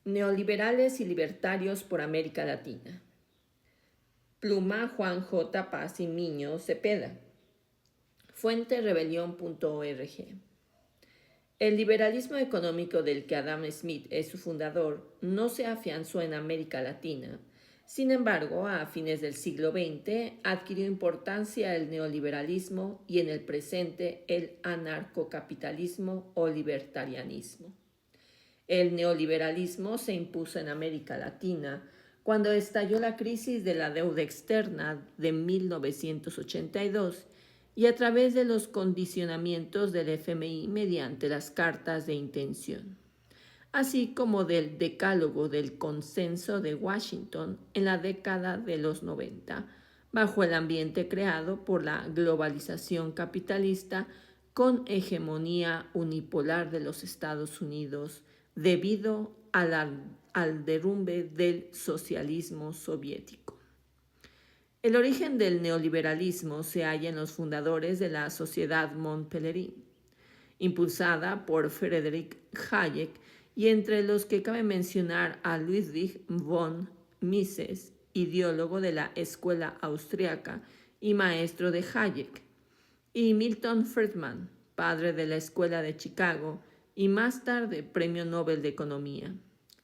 Neoliberales y libertarios por América Latina. Pluma Juan J. Paz y Miño Cepeda. Fuente rebelión.org. El liberalismo económico del que Adam Smith es su fundador no se afianzó en América Latina. Sin embargo, a fines del siglo XX adquirió importancia el neoliberalismo y en el presente el anarcocapitalismo o libertarianismo. El neoliberalismo se impuso en América Latina cuando estalló la crisis de la deuda externa de 1982 y a través de los condicionamientos del FMI mediante las cartas de intención, así como del decálogo del consenso de Washington en la década de los 90, bajo el ambiente creado por la globalización capitalista con hegemonía unipolar de los Estados Unidos debido al derrumbe del socialismo soviético. El origen del neoliberalismo se halla en los fundadores de la Sociedad Mont-Pelerin, impulsada por Friedrich Hayek, y entre los que cabe mencionar a Ludwig von Mises, ideólogo de la escuela austriaca y maestro de Hayek, y Milton Friedman, padre de la escuela de Chicago y más tarde Premio Nobel de Economía,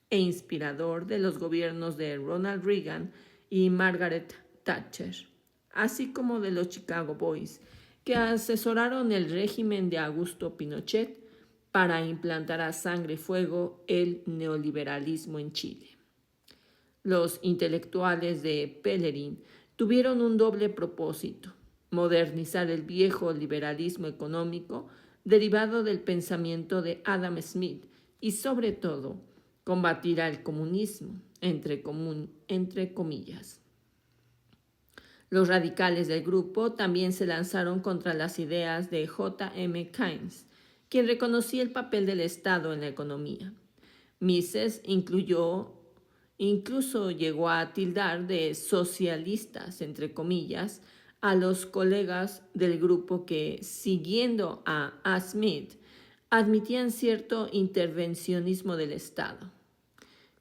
e inspirador de los gobiernos de Ronald Reagan y Margaret Thatcher, así como de los Chicago Boys, que asesoraron el régimen de Augusto Pinochet para implantar a sangre y fuego el neoliberalismo en Chile. Los intelectuales de Pelerin tuvieron un doble propósito: modernizar el viejo liberalismo económico derivado del pensamiento de Adam Smith y, sobre todo, combatir al comunismo, entre comillas. Los radicales del grupo también se lanzaron contra las ideas de J. M. Keynes, quien reconocía el papel del Estado en la economía. Mises incluso llegó a tildar de socialistas, entre comillas, a los colegas del grupo que, siguiendo a Smith, admitían cierto intervencionismo del Estado.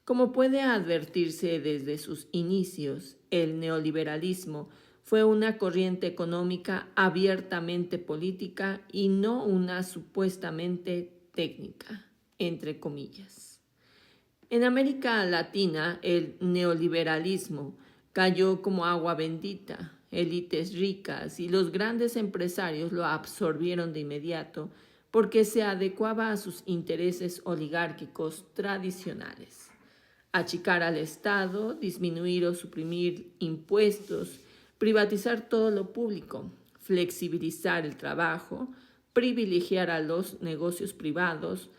Como puede advertirse desde sus inicios, el neoliberalismo fue una corriente económica abiertamente política y no una supuestamente técnica, entre comillas. En América Latina, el neoliberalismo cayó como agua bendita. Élites ricas y los grandes empresarios lo absorbieron de inmediato porque se adecuaba a sus intereses oligárquicos tradicionales. Achicar al Estado, disminuir o suprimir impuestos, privatizar todo lo público, flexibilizar el trabajo, privilegiar a los negocios privados.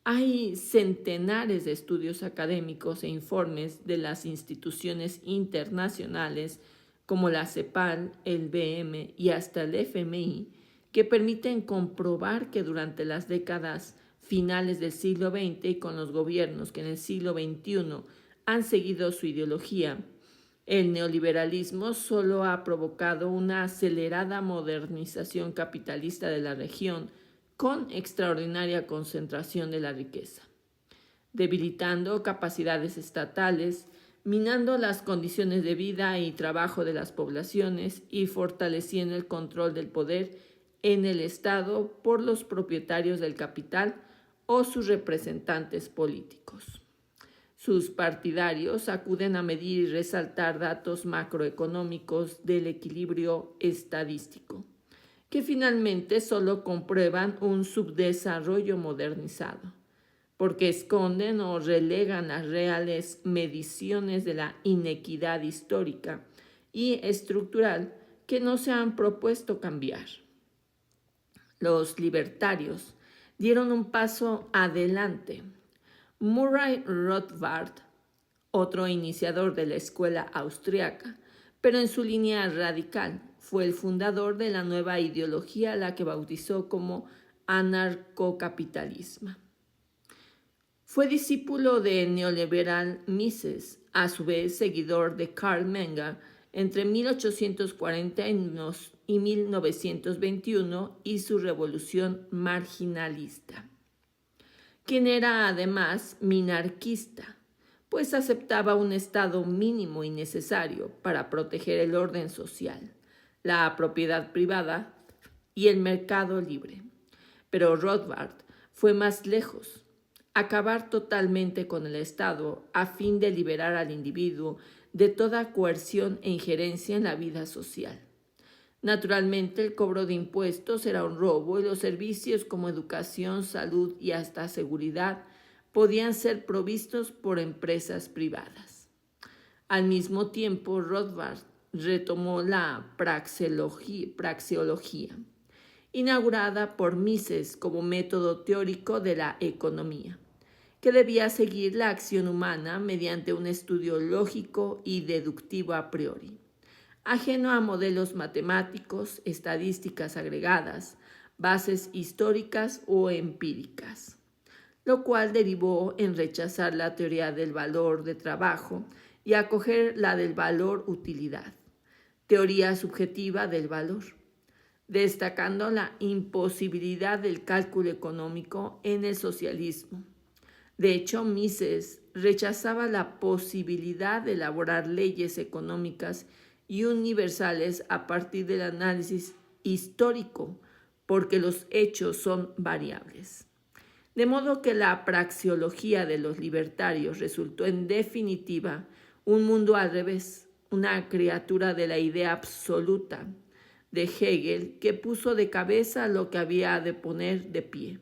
Hay centenares de estudios académicos e informes de las instituciones internacionales como la CEPAL, el BM y hasta el FMI que permiten comprobar que durante las décadas finales del siglo XX y con los gobiernos que en el siglo XXI han seguido su ideología, el neoliberalismo solo ha provocado una acelerada modernización capitalista de la región con extraordinaria concentración de la riqueza, debilitando capacidades estatales, minando las condiciones de vida y trabajo de las poblaciones y fortaleciendo el control del poder en el Estado por los propietarios del capital o sus representantes políticos. Sus partidarios acuden a medir y resaltar datos macroeconómicos del equilibrio estadístico, que finalmente solo comprueban un subdesarrollo modernizado, porque esconden o relegan las reales mediciones de la inequidad histórica y estructural que no se han propuesto cambiar. Los libertarios dieron un paso adelante. Murray Rothbard, otro iniciador de la escuela austriaca, pero en su línea radical, fue el fundador de la nueva ideología a la que bautizó como anarcocapitalismo. Fue discípulo del neoliberal Mises, a su vez seguidor de Karl Menger entre 1840 y 1921 y su revolución marginalista, quien era además minarquista, pues aceptaba un estado mínimo y necesario para proteger el orden social, la propiedad privada y el mercado libre. Pero Rothbard fue más lejos: acabar totalmente con el Estado a fin de liberar al individuo de toda coerción e injerencia en la vida social. Naturalmente, el cobro de impuestos era un robo y los servicios como educación, salud y hasta seguridad podían ser provistos por empresas privadas. Al mismo tiempo, Rothbard retomó la praxeología, inaugurada por Mises como método teórico de la economía, que debía seguir la acción humana mediante un estudio lógico y deductivo a priori, ajeno a modelos matemáticos, estadísticas agregadas, bases históricas o empíricas, lo cual derivó en rechazar la teoría del valor de trabajo y acoger la del valor-utilidad, teoría subjetiva del valor, destacando la imposibilidad del cálculo económico en el socialismo. De hecho, Mises rechazaba la posibilidad de elaborar leyes económicas y universales a partir del análisis histórico, porque los hechos son variables. De modo que la praxeología de los libertarios resultó en definitiva un mundo al revés, una criatura de la idea absoluta de Hegel que puso de cabeza lo que había de poner de pie,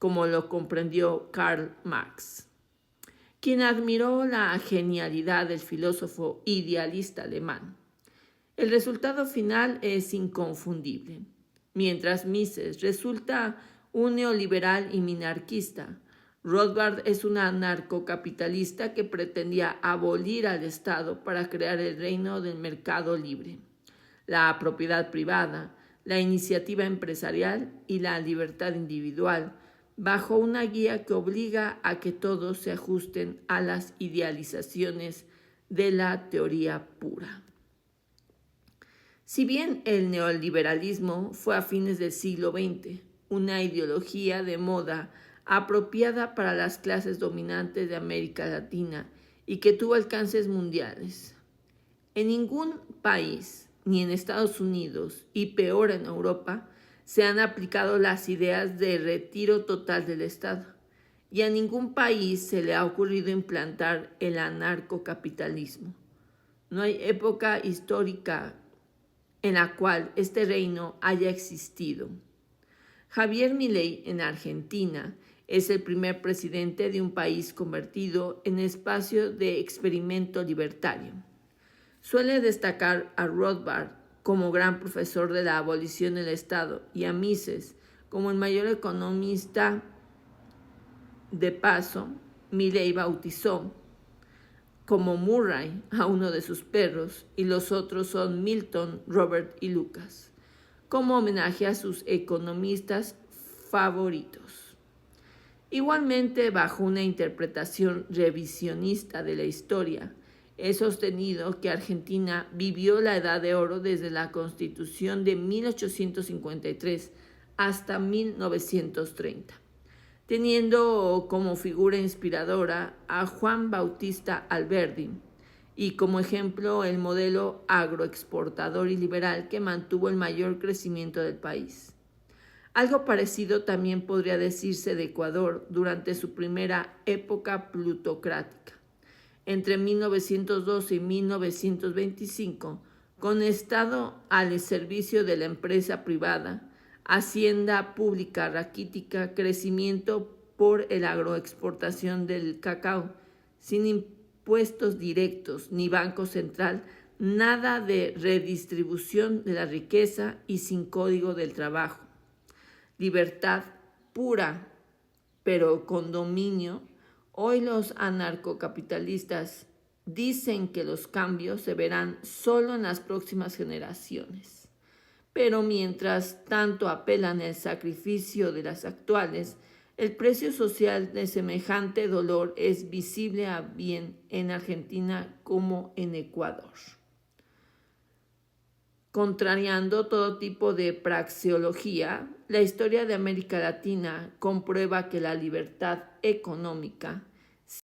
como lo comprendió Karl Marx, quien admiró la genialidad del filósofo idealista alemán. El resultado final es inconfundible. Mientras Mises resulta un neoliberal y minarquista, Rothbard es un anarcocapitalista que pretendía abolir al Estado para crear el reino del mercado libre, la propiedad privada, la iniciativa empresarial y la libertad individual, bajo una guía que obliga a que todos se ajusten a las idealizaciones de la teoría pura. Si bien el neoliberalismo fue a fines del siglo XX una ideología de moda apropiada para las clases dominantes de América Latina y que tuvo alcances mundiales, en ningún país, ni en Estados Unidos y peor en Europa, se han aplicado las ideas de retiro total del Estado, y a ningún país se le ha ocurrido implantar el anarcocapitalismo. No hay época histórica en la cual este reino haya existido. Javier Milei en Argentina es el primer presidente de un país convertido en espacio de experimento libertario. Suele destacar a Rothbard como gran profesor de la abolición del Estado y a Mises como el mayor economista. De paso, Milei bautizó como Murray a uno de sus perros y los otros son Milton, Robert y Lucas, como homenaje a sus economistas favoritos. Igualmente, bajo una interpretación revisionista de la historia, he sostenido que Argentina vivió la Edad de Oro desde la Constitución de 1853 hasta 1930, teniendo como figura inspiradora a Juan Bautista Alberdi y como ejemplo el modelo agroexportador y liberal que mantuvo el mayor crecimiento del país. Algo parecido también podría decirse de Ecuador durante su primera época plutocrática, entre 1912 y 1925, con Estado al servicio de la empresa privada, hacienda pública raquítica, crecimiento por la agroexportación del cacao, sin impuestos directos ni banco central, nada de redistribución de la riqueza y sin código del trabajo. Libertad pura, pero con dominio. Hoy los anarcocapitalistas dicen que los cambios se verán solo en las próximas generaciones. Pero mientras tanto apelan al sacrificio de las actuales, el precio social de semejante dolor es visible a bien en Argentina como en Ecuador. Contrariando todo tipo de praxeología, la historia de América Latina comprueba que la libertad económica